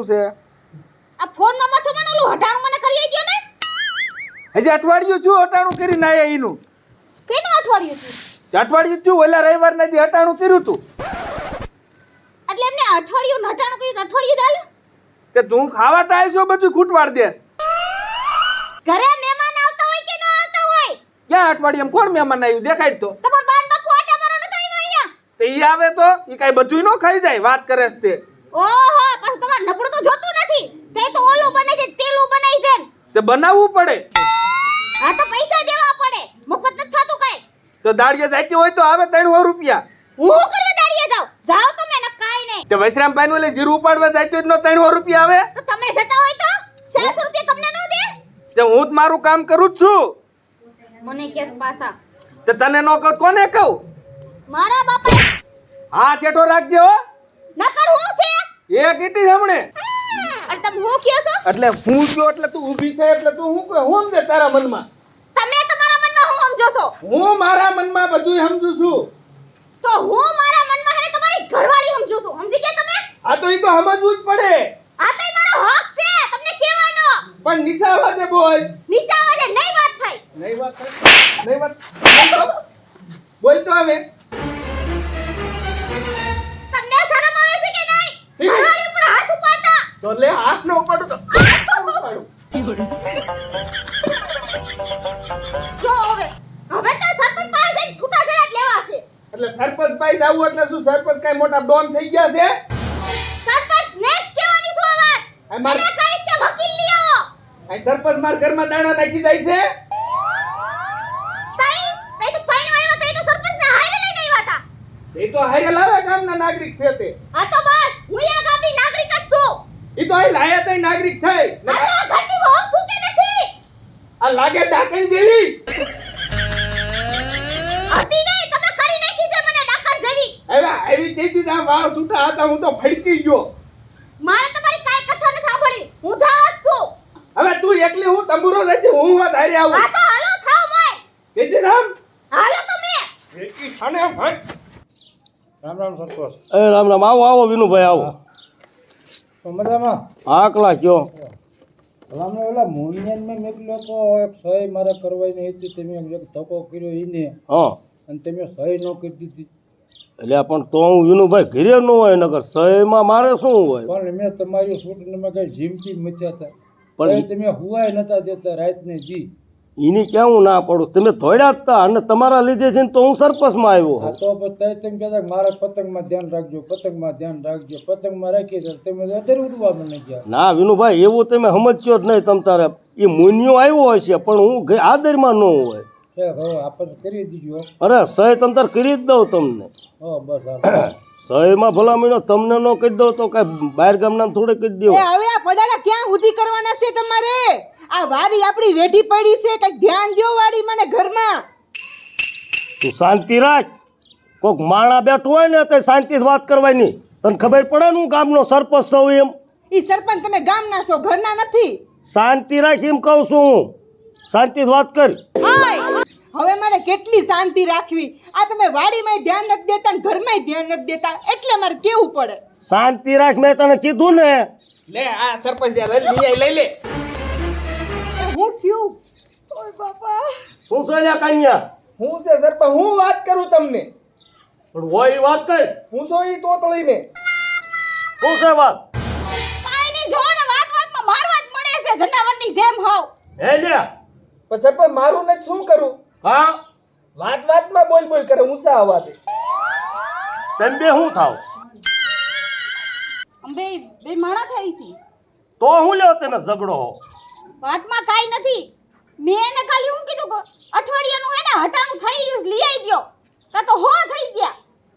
શું છે? આ ફોનમાં માથું મને ઓલું હટાણું મને કરી આઈ ગયો ને. હજી અઠવાડિયું છું હટાણું કરીને આયા એનું. શેનું અઠવાડિયું છે? અઠવાડિયું છું ઓલા રવિવારના દી હટાણું કર્યું તું. એટલે એમને અઠવાડિયું હટાણું કર્યું તો અઠવાડિયું દાલ કે તું ખાવા ટાય છો બધું ખૂટવાડ દેસ. ઘરે મહેમાન આવતા હોય કે ન આવતા હોય? ક્યાં અઠવાડિયામાં કોણ મહેમાન આવ્યું દેખાડ તો. તમાર બાન બાપુ આટા મારો નતો આવ્યો અહીંયા. તે ઈ આવે તો ઈ કાઈ બધુંય નો ખાઈ જાય વાત કરે છે તે. ઓહો પણ તમાર નબળું તો જોતું નથી. તે તો ઓલું બને છે તેલું બનાઈ છે. તે બનાવવું પડે. હા તો પૈસા દેવા પડે. મફત નથી થાતું કાઈ. તો દાડિયા જાતી હોય તો આવે 300 રૂપિયા. હું કરવા દાડિયા જાવ? જાવ તમે ન કાઈ નહીં. તે વૈશ્રામભાઈ ઓલે જીરું ઉપાડવા જાતી હોય તો 300 રૂપિયા આવે. તો તમે જતા હોય તો 400 રૂપિયા તમને ન દે? તે હું જ મારું કામ કરું જ છું. મને કેસ પાસા. તે તને નો કહું કોને કહું? મારા બાપા. હા ચેટો રાખજે હો. નકર હું છે? એ કીટી હમણે. અને તમે હું કયો છો? એટલે હું જો એટલે તું ઊભી છે એટલે તું હું કહે હું સમજે તારા મનમાં? તમે તમારા મનમાં હું સમજો છો? હું મારા મનમાં બધુંય સમજુ છું. તો હું મારા મનમાં હે તમારી ઘરવાળી સમજો છું. સમજી ગયા તમે? આ તો ઈ તો સમજવું જ પડે. આ તો મારો હક છે તમને કહેવાનો. પણ નિશા વાજે બોલ. નીચા વાળે નહીં વાત થાય. નહીં વાત થાય. નહીં વાત. બોલ તો હવે. તમને શરમ આવે છે કે નહીં? શી? ઘરવાળી ઉપર હાથ ઉપાડતા. તો લે હાથ નો ઉપાડું તો ઉપાડું. જો હવે તો સરપંચ પાસે જઈને છૂટાછેડા જ લેવા છે. એટલે સરપંચ ભાઈ જાવું એટલે શું સરપંચ કાઈ મોટા ડોન થઈ ગયા છે? સરપંચ નેક્સ્ટ કહેવાની શું વાત? આ માર મને કહીશ કે વકીલ લઈ આવો. આ સરપંચ માર ઘરમાં દાણા નાખી જાય છે. તઈ તો પાણી આવ્યો તઈ તો સરપંચને હારે લઈને આવ્યા હતા. એ તો હારે લાવે ગામના નાગરિક છે તે. આ તો બસ હું આ ગામની નાગરિક જ છું. ઈ તો અહીં લાયા તઈ નાગરિક થઈ. આ તો આ ઘરની વહુ છું કે નથી? આ લાગે ડાકણ જેવી. હતી નહીં તમે કરી નાખી છે મને ડાકણ જેવી. હવે આવી કીધી આ વાળ છૂટા હતા હું તો ફડકી ગયો. મારે તમારી કાઈ કથા નથી સાંભળી. હું જાવ છું. હવે તું એકલી હું તંબુરો લેતી હું વાત હારે આવું. આ તો હાલો થાવ મોય. કીધી રામ. હાલો તમે. એકી ખાને ભાઈ. રામ રામ સરપંચ. એ રામ રામ આવો આવો વિનુભાઈ આવો. તો મજામાં? હા કલા કયો. રામને ઓલા મોનિયન મેં મોકલ્યો તો એક સહી મારે કરવાની હતી તમે એક ધક્કો કર્યો એને હા અને તમે સહી ન કરી દીધી. એટલે પણ તો હું વિનુભાઈ ઘરે ન હોય નગર સહીમાં મારે શું હોય. પણ મેં તમારી સૂટને મેં કઈ જીમતી મચ્યા હતા પણ પણ તમે હુવાય નતા દેતા રાતને દી. એની ક્યાં હું ના પડું તમે ધોડ્યા જ તા અને તમારા લીધે છે ને તો હું સરપંચમાં આવ્યો. આ તો પછી તમે કહેતા મારે પતંગમાં ધ્યાન રાખજો પતંગમાં ધ્યાન રાખજો પતંગમાં રાખી છે તમે અત્યારે ઉડવા મને ગયા. ના વિનુભાઈ એવું તમે સમજ્યો જ નહીં તમ તારે. એ મુનિયો આવ્યો હશે પણ હું આદરમાં ન હોય. છે હવે આપણે કરી દીજો. અરે સહી તમ તાર કરી જ દઉં તમને. હા બસ હા સહીમાં ભલામણો તમને ન કહી દઉં તો કાંઈ બહાર ગામના થોડે કહી દઉં. એ હવે આ પડાડા ક્યાં સુધી કરવાના છે તમારે? આ વાડી આપણી રેડી પડી છે કઈક ધ્યાન દ્યો વાડી મને ઘરમાં. તું શાંતિ રાખ. કોઈક માણા બેઠું હોય ને તો શાંતિથી વાત કરવાની. તને ખબર પડે ને હું ગામનો સરપંચ છું એમ. ઈ સરપંચ તમે ગામના છો ઘરના નથી. શાંતિ રાખ એમ કહું છું હું. શાંતિથી વાત કર. હાય હવે મારે કેટલી શાંતિ રાખવી? આ તમે વાડીમાંય ધ્યાન નથી દેતા ને ઘરમાંય ધ્યાન નથી દેતા એટલે મારે કેવું પડે. શાંતિ રાખ મેં તને કીધું ને. લે આ સરપંચ લઈ લે. હું થયું? ઓય બાપા શું છે લ્યા કાનિયા? હું છે સરપંચ હું વાત કરું તમને. પણ હોય ઈ વાત કર. હું છો ઈ તોતળીને. શું છે વાત? કાઈ નહીં જો ને વાતમાં મારવા જ મળે છે જનાવરની જેમ હોવ. હે લ્યા. પણ સરપંચ મારું ને શું કરું? હા વાતમાં બોલ કરે ઊંચા અવાજે. તેમ બે શું થાવ? બે બે માણા થઈ છે. તો હું લ્યો તમે ઝઘડો હો. વાતમાં કાઈ નથી. મેં એને ખાલી હું કીધું કે અઠવાડિયાનું હે ને હટાણું થઈ રહ્યું છે, લઈ આવી દ્યો. તો હો થઈ ગયા.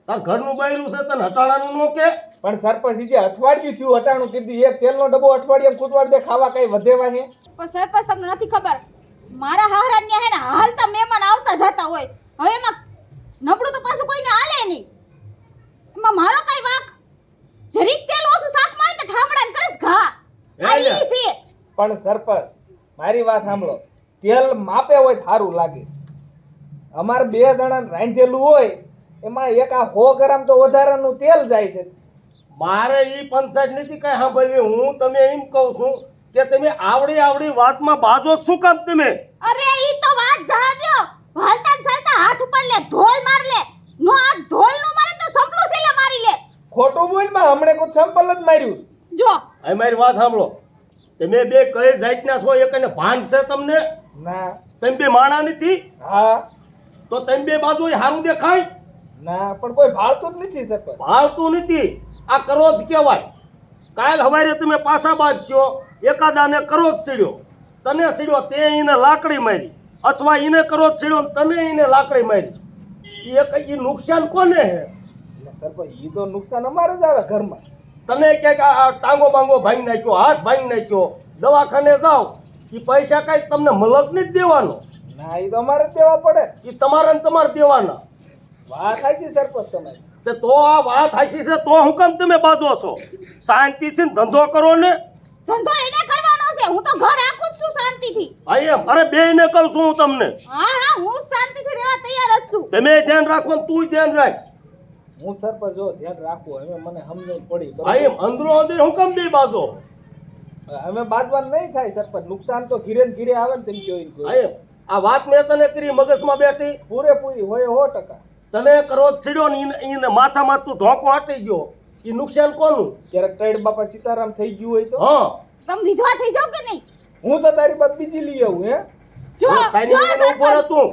તાર ઘરનું બૈરું છે તને હટાણાનું નો કે? પણ સરપંચ જે અઠવાડિયું થયું હટાણું કીધી એક તેલનો ડબ્બો અઠવાડિયામાં ખૂટવાડ દે ખાવા કઈ વધેવા છે. પણ સરપંચ તમને નથી ખબર મારા હાહરાન્યા હે ને હાલતા મહેમાન આવતા જતા હોય. હવે એમાં નબળું તો પાછું કોઈને હાલે નહીં. એમાં મારો કઈ વાક? જરીક તેલ ઓછું શાકમાં હોય તો ઠામડાને કરેસ ઘા. આઈ છે. પણ સરપંચ મારી વાત સાંભળો. તેલ માપે હોય સારું લાગે. અમારે 2 જણા રાંધેલું હોય એમાં એક આ 100 ગ્રામ તો વધારાનું તેલ જાય છે. મારે ઈ પંચાયત નથી કઈ સાંભળવી. હું તમે એમ કહું છું કે તમે આવડી વાતમાં બાજો શું કામ તમે? અરે ઈ તો વાત જવા દ્યો. હાલતા ને ચાલતા હાથ ઉપર લે, ધોલ માર લે. નો આ ધોલ નું મારે તો સંપલું સેલે મારી લે. ખોટું બોલમાં હમણે કોઈ સંપલ જ માર્યું. જો આ મારી વાત સાંભળો. તમે બે કઈ જાતના છો? એકને ભાન છે તમને? ના. તમે બે માણા નથી? હા. તો તમે બે બાજુ સારું દેખાય? ના, પણ કોઈ ભાળતું જ નથી સરપંચ. ભાળતું નથી. આ ક્રોધ કહેવાય. કાલ હવારે તમે પાછા બાજશો, એકાદાને ક્રોધ સીડ્યો, તને સીડ્યો તે એને લાકડી મારી, અથવા એને ક્રોધ સીડ્યો ને તને એને લાકડી મારી. એ નુકસાન કોને હે? એટલે સરપંચ ઈ તો નુકસાન અમારે જ આવે ઘરમાં. તને ક્યાંક આ ટાંગો બાંગો ભાંગી નાખ્યો, હાથ ભાંગી નાખ્યો, દવાખાને જાઓ, એ પૈસા કાંઈ તમને મલક નથી દેવાનો. ના, ઈ તો અમારે જ દેવા પડે. એ તમારે ને તમારે દેવાના. વાત થાય છે સરપંચ તમારી. તે તો આ વાત હાચી છે તો હું કેમ તમે બાજો છો? શાંતિથી ધંધો કરો ને. ધંધો એને કરવાનો છે. હું તો ઘર રાખું જ છું શાંતિથી. હા એમ. અરે બેયને કહું છું હું તમને. હા હા, હું શાંતિથી રહેવા તૈયાર જ છું. તમે ધ્યાન રાખો ને તું ધ્યાન રાખ. હું સરપંચ જો ધ્યાન રાખવું હવે મને સમજણ પડી. હા એમ. અંદરો અંદર હું કેમ બે બાજો? અમે બાજવાનું નહીં થાય સરપંચ. નુકસાન તો ઘીરે ને ઘીરે આવે ને તેમ હા કહ્યું. એમ. આ વાત મેં તને કરી મગજમાં બેઠી. પૂરેપૂરી હોય 100%. તને ક્રોધ સીડ્યો ને એને માથામાં તું ધોકો હટી ગયો, એ નુકસાન કોનું? ક્યારેક ટ્રેડ બાપા સીતારામ થઈ ગયું હોય તો હા. તમે વિધવા થઈ જાવ કે નહીં? હું તો તારી બાપ બીજી લઈ આવું. હે જો સાઈની જો ઉપર ઉભો રહે સરપંચ. તું.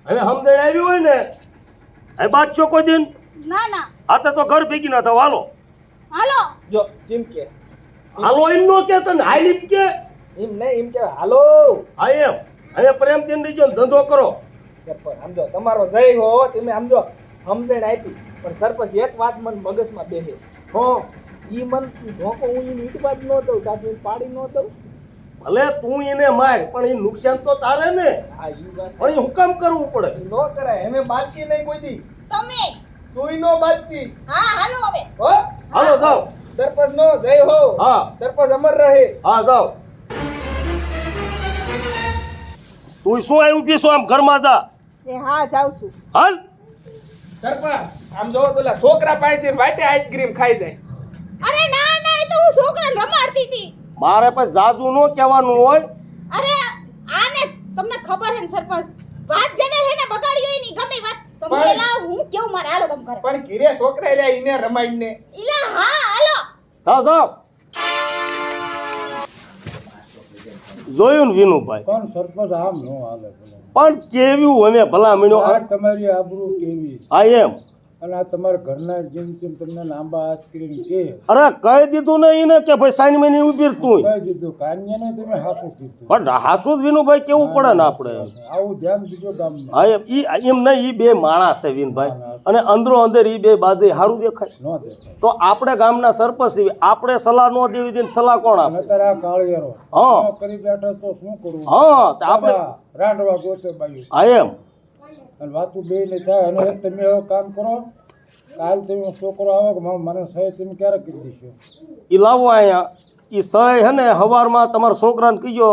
હવે સમજણ આવી હોય ને, હવે બાદશો કોઈ દિન ના ના, આતે તો ઘર ભેગી ના થાવ. હાલો હાલો. જો એમ કે હાલો એમ નો કે તને હાલી જ કે. એમ નહીં, એમ કે હાલો. હા એમ. હવે પ્રેમથી રહીજો ને ધંધો કરો. સરપંચ સમજો, તમારો જય હો. તમે સમજો સમજણ આપી, પણ સરપંચ એક વાત મને મગજમાં બેસે. હા. ઈ મન ધોકો હું ઈ ઈટવા જ ન દઉં, કાંઈ પાડી ન દઉં. ભલે તું એને માર, પણ એ નુકસાન તો તારે ને. હા ઈ વાત પણ એ હુકામ કરવું પડે. ઈ ન કરાય. અમે બાકી નહીં કોઈ દી. તમે તુંય નો બાકી. હા હાલો હવે. હો હાલો જાઓ. સરપંચ નો જય હો. હા. સરપંચ અમર રહે. હા જાઓ. તું શું આવ્યું પીશું આમ ઘરમાં જા. એ હા જાઉં છું. હાલ. સરપંચ આમ જો પેલા છોકરા પાસેથી વાટે આઈસ્ક્રીમ ખાઈ જાય. અરે ના ના, એ તો હું છોકરાને રમાડતી હતી. મારે પછી જાજુ નો કહેવાનું હોય. અરે આને તમને ખબર હે ને સરપંચ, વાત જેને હે ને બગાડી હોય ની ગમે વાત તમે પણ- લાવ, હું કેવું મારે હાલો તમે ઘરે. પણ ઘીરે છોકરા રહ્યા ઈને રમાડીને. ઇલા હા હાલો. જાઓ જાઓ. જોયું ને વિનુભાઈ, પણ સરપંચ આમ ન હાલે ભલા. પણ કેવું અને ભલા મીણો. આ તમારી આબરૂ કેવી, હા એમ. અને આ તમારા ઘરના જેમ તેમ તમને લાંબા હાથ કરીને કે અરે કહી દીધું ને એને કે ભાઈ સાઈન મહિને ઉભી તું. કહી દીધું કાન્યાને તમે હાસું કીધું. પણ હાસુ જ વિનુભાઈ કેવું પડે ને આપણે. આવું ધ્યાન દીજો ગામમાં. હા એમ. એમ નહીં, ઈ બે માણસ છે વિનભાઈ, અને અંદરો અંદર ઈ બે બાજુ સારું દેખાય. ન દેખાય. તો આપણે ગામના સરપંચ છીએ, આપણે સલાહ ન દેવી દે, સલાહ કોણ આપે? અને અત્યારે આ કાળિયારો હા. ન કરી બેઠા તો શું કરવું? હા તો આપણે. રાંડવા ગોતે બાયું હા એમ. અને વાતું બે ને થાય. અને એક તમે એવું કામ કરો, કાલ તમે છોકરો આવે કે મને સહી તમે ક્યારે કરી દઈશું? ઈ લાવો અહીંયા. ઈ સહી હે ને હવારમાં તમારા છોકરાને કીજો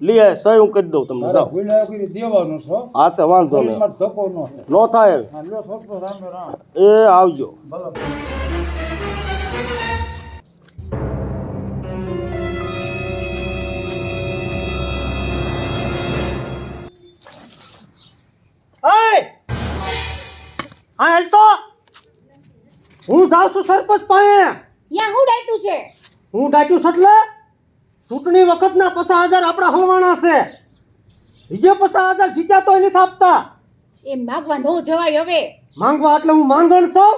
લઈ આય, સહી હું કરી દઉં તમને. મારે જાઓ. ભૂલ્યા કરી દેવાનું છો. હા તે વાંધો નહીં, મારે ધક્કો ન થાય. નો થાય. હા લ્યો છોકરો રામ રામ. એ આવજો. ભલે. હા હેલ તો હું જાઉં છું સરપંચ પાસે. યા હું ડાયટું છે. હું ડાક્યું છે એટલે ચૂંટણી વખતના 50,000 આપણા હલવાના છે. બીજે 50,000 જીત્યા તો નથી આપતા. એ માગવા નો જવાય હવે. માંગવા એટલે હું માંગણ છું.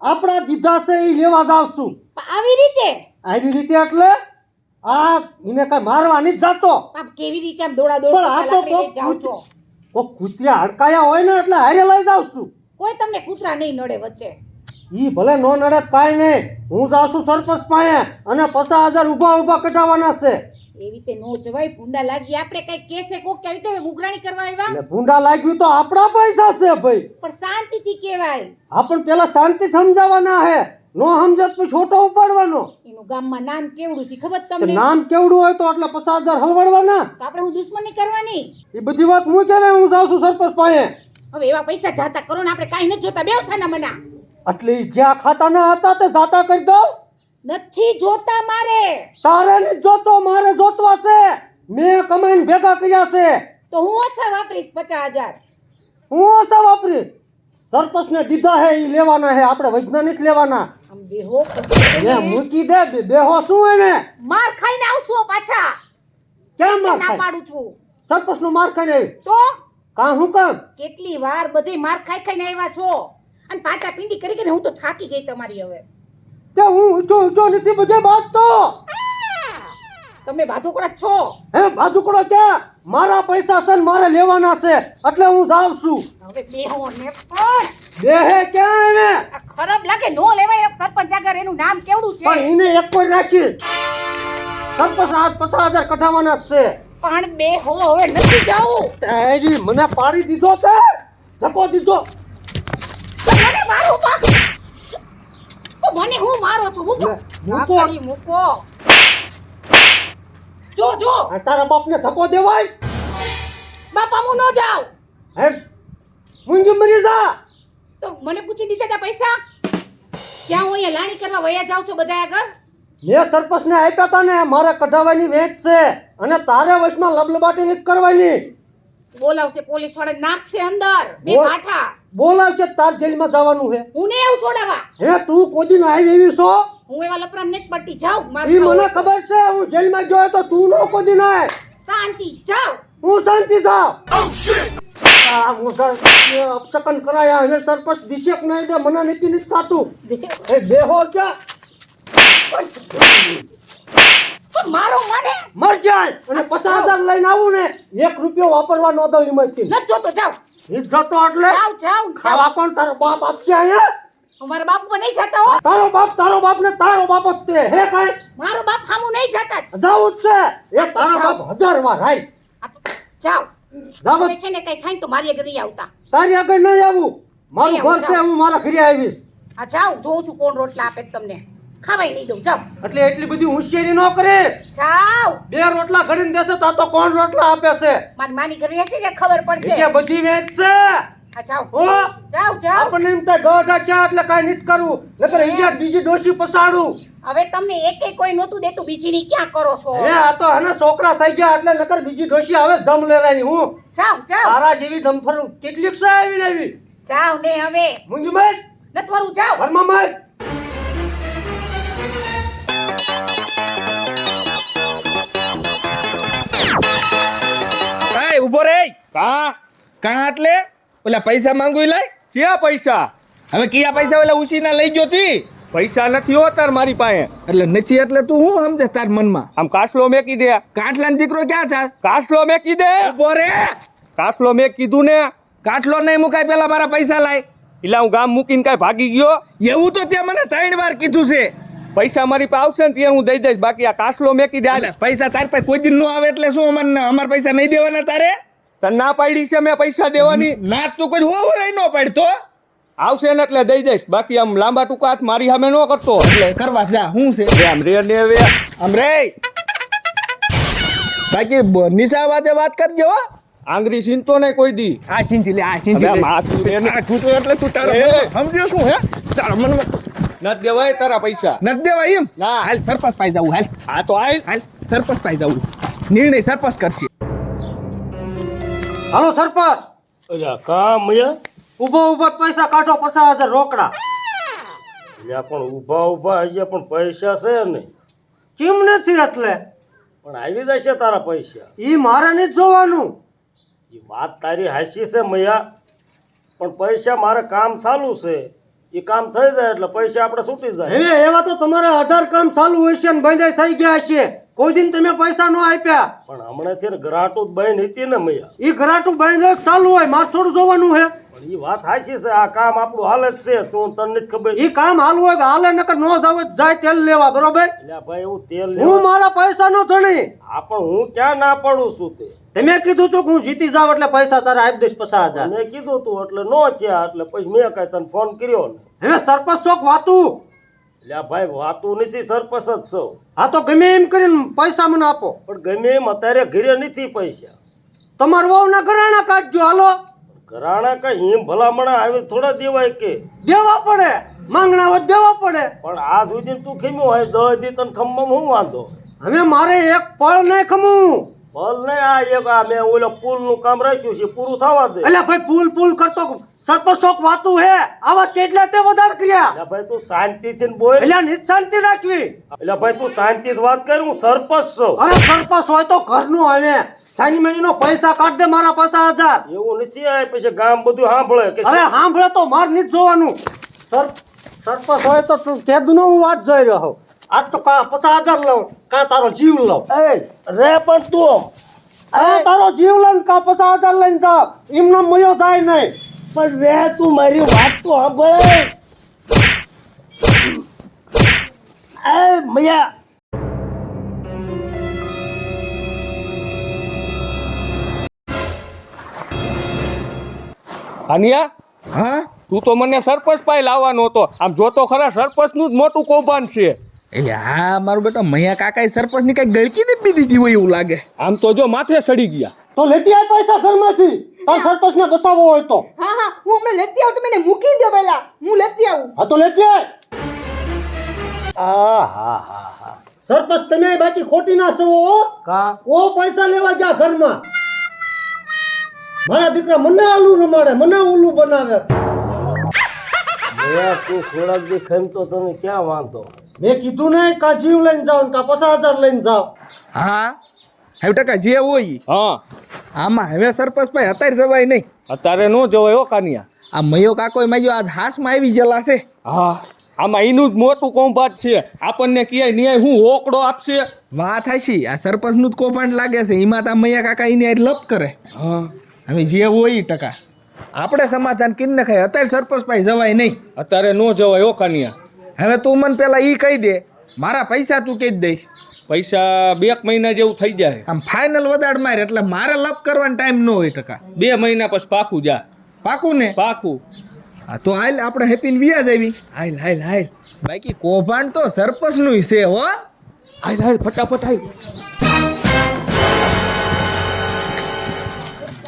આપણા દીધા છે એ લેવા જાઉં છું. પણ આવી રીતે આવી રીતે એટલે આ એને કઈ મારવા નથી જાતો. આપ કેવી રીતે આમ દોડા દોડ પણ આ તો કરતા લાકડી લઈ જાઓ છો? કોક કૂતરા હડકાયા હોય ને એટલે હારે લઈ જાઉં છું. કોઈ તમને કૂતરા નહીં નડે વચ્ચે. ઈ ભલે નો નડે કાંઈ નહીં, હું જાઉં છું સરપંચ પાસે અને 50,000 ઊભા કઢાવવાના છે. એવી રીતે નો જવાય. ભૂંડા લાગી આપણે કઈ કેસે કોક કે આવી રીતે ઉઘરાણી કરવા આવ્યા. એટલે ભૂંડા લાગ્યું તો આપણા પૈસા છે ભાઈ. પણ શાંતિથી કહેવાય. આપણ પેલા શાંતિ સમજાવવાના હે. નો સમજત પછી છોટો ઉપાડવાનો. એનું ગામમાં નામ કેવડું છે ખબર તો તમને? નામ કેવડું હોય તો એટલે 50,000 હલવાડવાના. તો આપણે હું દુશ્મની કરવાની. એ બધી વાત હું કહેવાય. હું જાઉં છું સરપંચ પાસે. હવે એવા પૈસા જાતા કરો ને આપણે કાઈ નથી જોતા. બેવ છાના મના. એટલે ઈ જ્યાં ખાતાના હતા તે જાતા કરી દઉં. નથી જોતા મારે. તારે નથી જોતો, મારે જોતવા છે. મેં કમાઈને ભેગા કર્યા છે. તો હું ઓછા વાપરીશ 50,000. હું ઓછા વાપરીશ. સરપંચને દીધા હે ઈ લેવાના હે, આપણે વૈજ્ઞાનિક લેવાના. આમ બેહો એ મૂકી દે, બેહો શું એને? માર ખાઈને આવશો પાછા. કેમ માર ના ખાય? પાડું છું. સરપંચનો માર ખાઈને આવી. તો કામ હું કામ? કેટલી વાર બધે માર ખાઈ ખાઈને આવ્યા છો અને પાટા પીંડી કરી કરીને હું તો થાકી ગઈ તમારી હવે. તે હું ઊંચો નથી બધે બાજતો. તમે બાધુકડા છો. હે બાજુકડો છે, મારા પૈસા છે ને મારે લેવાના છે એટલે હું જાઉં છું. હવે બેહો ને પણ બેહે ક્યાં એને? આ ખરાબ લાગે નો લેવાય. સરપંચ આગળ એનું નામ કેવડું છે? પણ એને એક કોઈ રાખી. સરપંચ આજ 50,000 કઢાવવાના જ છે. પણ બેહો હવે નથી જાવું. તારી મને પાડી દીધો છે, ધક્કો દીધો. મને મારો બાપ. મને હું મારો છું. મૂકો. મૂકો. આખરી મૂકો. જો જો આ તારા બાપને ધક્કો દેવાય? બાપા હું નો જાઉં. હે મુંજી મરી જા. તો મને પૂછી દીધા તા પૈસા ક્યાં હું અહીંયા લાણી કરવા વયા જાઉં છો બધા આગળ. મેં સરપંચને આપ્યા તા ને, મારે કઢાવવાની વેચ છે અને તારે વશમાં લબલબાટી નથી કરવાની. બોલાવશે પોલીસ વાળા નાખશે અંદર બે બોલ. પાઠા. બોલાવશે તાર જેલમાં જવાનું છે. હું ને એવું છોડાવા. હે તું કોઈ આવી એવી છો? હું એવા લપરામ નથી પડતી. જાઉં માર ઈ મને ખબર છે, હું જેલમાં ગયો તો તું નો કોઈ નાય. શાંતિ જાઉં. હું શાંતિ થાવ. આ મોઢા અપચકન કરાયા અને સરપંચ દિશેક નહીં દે, મને નીતિ નથી થાતું. એ બેહો છે, પણ મારો મને મર જાય અને 50,000 લઈને આવું ને 1 રૂપિયો વાપરવા ન દઉં એમાંથી. નથી જોતો. જાઉં ઈ જતો એટલે જાઉં જાઉં. ખાવા કોણ તારો બાપ આપશે અહીંયા? અમારા બાપ પર નહીં જતા હો. તારો બાપ ને તારો બાપ જ તે હે કાઈ? મારો બાપ હામું નહીં જતા. જાવું જ છે. એ તારો બાપ 1000 વાર હાય. આ તો જાઉં. જાવ તમે છે ને કઈ થાય ને તો મારી આગળ નહીં આવતા. તારી આગળ નહીં આવું. મારું નહીં આવું, ઘર છે, હું મારા ઘરે આવીશ. આ જાઉં જોઉં છું કોણ રોટલા આપે છે તમને. ખાવાય નહીં દઉં. જાઉં એટલે એટલી બધી હોશિયારી ન કરે. જાઉં. 2 રોટલા ઘડીને દેશે તો આ તો કોણ રોટલા આપે છે? મારી માની ઘરે હશે ને ખબર પડશે. એટલે બધી વેચ છે. આ જાઉં હો જાઉં જાઉં. આપણને એમ થાય ગઢા ચા એટલે કાંઈ નથી કરવું, નકર અહીંયા બીજી ડોશી પસાડું. હવે તમને એકે કોઈ નહોતું દેતું બીજીની ક્યાં કરો છો? હે આ તો હને છોકરા થઈ ગયા એટલે નકર બીજી ડોશી આવે જમ લેરાની. હું જાઉં જાઉં તારા જેવી ડમ્ફર કેટલીક છે આવી ને આવી. જાઉં ને હવે મુંજમય નથી વરું. જાઉં. વર્મામય એ ઉભો રે. કાં એટલે ઓલા પૈસા માંગુ લાય. ક્યાં પૈસા? હવે કયા પૈસા ઓલા ઉસીના લઈ ગયો તી? પૈસા નથી હોતા મારી પાસે. એટલે નથી એટલે તું શું સમજે તાર મનમાં? આમ કાસલો મેકી દે. કાટલાનો દીકરો ક્યાં થા? કાસલો મેકી દે. ઉભો રે. કાસલો મેં કીધું ને. કાટલો નહીં મુકાય, પેલા મારા પૈસા લાય. એટલે હું ગામ મૂકીને કાંઈ ભાગી ગયો? એવું તો તે મને 3 વાર કીધું છે. પૈસા મારી પાસે આવશે ને ત્યાં હું દઈ દઈશ, બાકી આ કાસલો મેકી દે. પૈસા તાર પાસે કોઈ દિન નો આવે એટલે શું અમારા પૈસા નહીં દેવાના તારે? તને ના પાડી છે મેં પૈસા દેવાની? ના તું કોઈ હોવ રહી ન પાડતો. આવશે ને એટલે દઈ દઈશ, બાકી આમ લાંબા ટૂંકા હાથ મારી સામે ન કરતો. એટલે કરવા જા શું છે આમ રે ને હવે આમ રે. બાકી નિશા વાતે વાત કરજો હો. આંગળી છીનતો નહીં કોઈ દી. આ છીંચી લે, આ છીંચી લે. માથું રે ને તું એટલે તું તારો સમજ્યો શું હે? તારા મનમાં નથી દેવાય તારા પૈસા. નથી દેવાય એમ? ના હાલ સરપંચ પાઈ જાવું. હાલ હા તો હાલ સરપંચ પાઈ જાવું. નિર્ણય સરપંચ કરશે. હાલો સરપંચ, અલ્યા કામ મયા ઊભો પૈસા કાઢો 50,000 રોકડા. અલ્યા પણ ઊભા હજી પણ પૈસા છે ને. કેમ નથી એટલે? પણ આવી જશે તારા પૈસા. ઈ મારે નથી જોવાનું. એ વાત તારી હાસી છે મયા, પણ પૈસા મારે કામ ચાલુ છે. એ કામ થઈ જાય એટલે પૈસા આપણે છૂટી જાય. હવે એવા તો તમારા 18 કામ ચાલુ હોય છે ને બંધાઈ થઈ ગયા છે. કોઈ દિન તમે પૈસા ન આપ્યા. પણ હમણાંથી ગ્રાટું બહેન હતી ને મયા. ઈ ઘરાટું બંધ ચાલુ હોય, મારે થોડું જોવાનું છે. પણ એ વાત હાચી છે, આ કામ આપણું હાલે જ છે. તું તને નથી ખબર? ઈ કામ હાલવું હોય કે હાલે, નકર નો જાવ જાય તેલ લેવા. બરોબર? એટલે ભાઈ એવું તેલ હું લેવા. મારા પૈસા નો ધણી. આ પણ હું ક્યાં ના પડું છું તે. તમે કીધું તું કે હું જીતી જાવ એટલે પૈસા તારા આપી દઈશ 50,000. મેં કીધું તું એટલે નો થયા, એટલે પછી મેં કઈ તને ફોન કર્યો ને. હવે સરપંચ ચોક વાતું. એટલે ભાઈ વાતું નથી, સરપંચ જ છો. હા તો ગમે એમ કરીને પૈસા મને આપો. પણ ગમે એમ અત્યારે ઘરે નથી પૈસા. તમારા વહુના ઘરાણા કાઢજો. હાલો ઘરાણા કઈ હિમ ભલામણા આવી થોડા દેવાય કે દેવા પડે, માંગણા હોય દેવા પડે. પણ આ સુધી તું ખીમ્યો હોય 10 દી તને ખમવામાં હું વાંધો? હવે મારે એક પળ નહીં ખમું. ભલ ને આ એક આ મેં ઓલો પુલ નું કામ રાખ્યું છે પૂરું થવા દે. એટલે ભાઈ પુલ કરતો સરપંચ શોખ વાતું હે, આવા તેટલા તે વધારે કર્યા. એટલે ભાઈ તું શાંતિથી ને બોલ. એટલે નિત શાંતિ રાખવી. એટલે ભાઈ તું શાંતિથી વાત કર, હું સરપંચ છું. અરે સરપંચ હોય તો ઘરનું હોય. શનિ મહિનો પૈસા કાઢ દે મારા 50,000. એવું નથી આ પછી ગામ બધું સાંભળે કે અરે સાંભળે તો માર નથી જોવાનું. સરપંચ હોય તો તું કેદું હું વાત જોઈ રહ્યો હોઉં. આજ તો 50,000 લઉં, કાં તારો જીવ લઉં. એ રે પણ તું અરે તારો જીવ લઈને કાં 50,000 લઈને જાવ, એમનો મયો થાય નહીં. પણ રે તું મારી વાત તો સાંભળે. એ મયા હાનિયા, હા તું તો મને સરપંચ પાસે લાવવાનો હતો. આમ જોતો ખરા સરપંચનું જ મોટું કૌભાંડ છે. એટલે હા મારું બેટા મૈયા કાકાએ સરપંચની કઈ ગળકી દીપી દીધી હોય એવું લાગે. આમ તો જો માથે સડી ગયા. તો લેતી આય પૈસા ઘરમાંથી. તાર સરપંચને બસાવવો હોય તો. હા હા હું હમણાં લેતી આવું, તમે એને મૂકી દો પહેલા, હું લેતી આવું. હા તો લેતી આય. સરપંચ તમે બાકી ખોટી ના છો હો. કા ઓ પૈસા લેવા ગયા ઘરમાં. મારા દીકરા મને આલુ રમાડે, મને ઉલ્લુ બનાવે. મયા તું થોડાક દી ખમતો તને ક્યાં વાંધો? મેં કીધું નહીં કા જીવ લઈને જાવ ને કા 50,000 લઈને જાવ. હા 60% જે હોય ઈ. હા, આમાં હવે સરપંચ ભાઈ અત્યારે જવાય નહીં. અત્યારે નો જવાય હો કાનિયા. આ મયો કાકો માજો આજ હાસમાં આવી ગયેલા છે. હા, આમાં એનું જ મોટું કૌભાંડ છે. આપણને ક્યાંય ન્યાય હું ઓકડો આપશે. વાત હાચી, આ સરપંચનું જ કૌભાંડ લાગે છે. એમાં તા મૈયા કાકા એને લપ કરે. હા, હવે જે હોય ઈ ટકા આપણે સમાધાન કરી નખાય. અત્યારે સરપંચ ભાઈ જવાય નહીં. અત્યારે નો જવાય હો કાનિયા. હવે તું મને પેલા ઈ કહી દે, મારા પૈસા તું કહી દઈશ. પૈસા 2 મહિના જેવું થઈ જાય. આમ ફાઇનલ વધાડ માર એટલે મારે લપ કરવાનો ટાઈમ ન હોય ટકા. 2 મહિના પછી પાકું જા. પાકું ને? પાકું. હા તો હાલ આપણે હેપીન વ્યાજ આવી. હાલ હાલ હાલ. બાકી કૌભાંડ તો સરપંચનું છે હો. હાલ હાલ ફટાફટ હાલ.